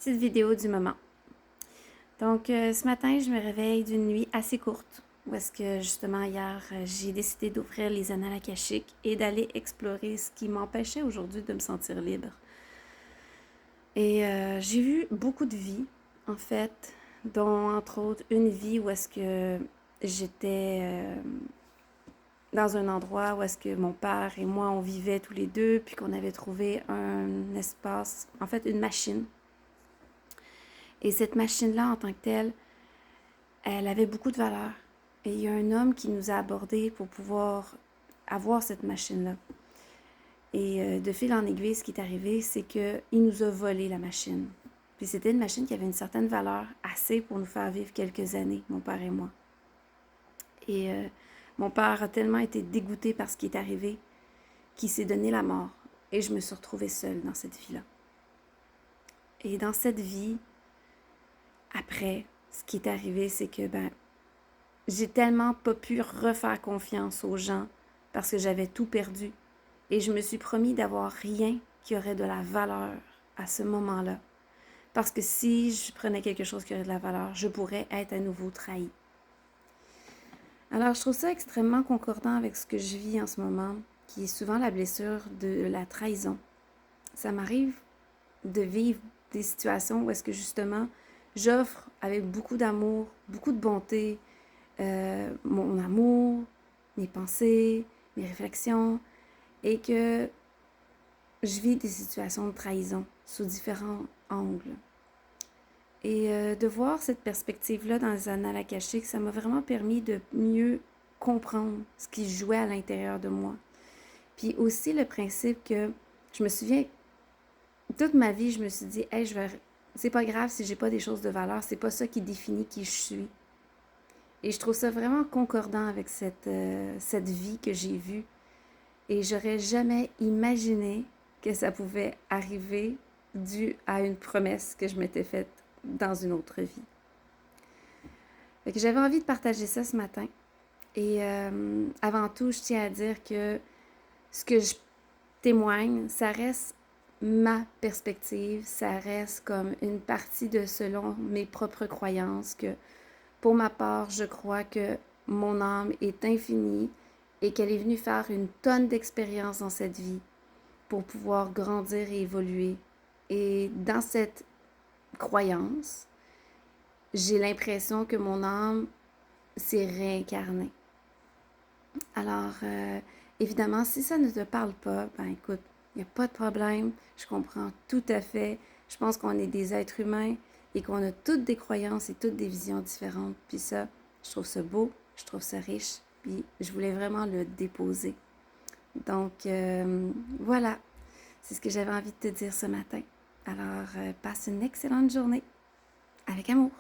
Petite vidéo du moment. Donc, ce matin, je me réveille d'une nuit assez courte, où est-ce que justement hier, j'ai décidé d'ouvrir les annales akashiques et d'aller explorer ce qui m'empêchait aujourd'hui de me sentir libre. Et j'ai vu beaucoup de vies, en fait, dont entre autres une vie où est-ce que j'étais dans un endroit où est-ce que mon père et moi, on vivait tous les deux, puis qu'on avait trouvé un espace, en fait une machine. Et cette machine-là, en tant que telle, elle avait beaucoup de valeur. Et il y a un homme qui nous a abordés pour pouvoir avoir cette machine-là. Et de fil en aiguille, ce qui est arrivé, c'est qu'il nous a volé la machine. Puis c'était une machine qui avait une certaine valeur, assez pour nous faire vivre quelques années, mon père et moi. Et mon père a tellement été dégoûté par ce qui est arrivé qu'il s'est donné la mort. Et je me suis retrouvée seule dans cette vie-là. Et dans cette vie, après, ce qui est arrivé, c'est que j'ai tellement pas pu refaire confiance aux gens parce que j'avais tout perdu. Et je me suis promis d'avoir rien qui aurait de la valeur à ce moment-là. Parce que si je prenais quelque chose qui aurait de la valeur, je pourrais être à nouveau trahie. Alors, je trouve ça extrêmement concordant avec ce que je vis en ce moment, qui est souvent la blessure de la trahison. Ça m'arrive de vivre des situations où est-ce que justement, j'offre avec beaucoup d'amour, beaucoup de bonté, mon amour, mes pensées, mes réflexions, et que je vis des situations de trahison sous différents angles. Et de voir cette perspective-là dans les annales akashiques, ça m'a vraiment permis de mieux comprendre ce qui jouait à l'intérieur de moi. Puis aussi le principe que je me souviens, toute ma vie, je me suis dit, hey, c'est pas grave si j'ai pas des choses de valeur, c'est pas ça qui définit qui je suis. Et je trouve ça vraiment concordant avec cette vie que j'ai vue. Et j'aurais jamais imaginé que ça pouvait arriver dû à une promesse que je m'étais faite dans une autre vie. Fait que j'avais envie de partager ça ce matin. Et avant tout, je tiens à dire que ce que je témoigne, ça reste ma perspective, ça reste comme une partie de selon mes propres croyances, que pour ma part, je crois que mon âme est infinie et qu'elle est venue faire une tonne d'expériences dans cette vie pour pouvoir grandir et évoluer. Et dans cette croyance, j'ai l'impression que mon âme s'est réincarnée. Alors, évidemment, si ça ne te parle pas, écoute, il n'y a pas de problème, je comprends tout à fait. Je pense qu'on est des êtres humains et qu'on a toutes des croyances et toutes des visions différentes. Puis ça, je trouve ça beau, je trouve ça riche, puis je voulais vraiment le déposer. Donc, voilà, c'est ce que j'avais envie de te dire ce matin. Alors, passe une excellente journée avec amour.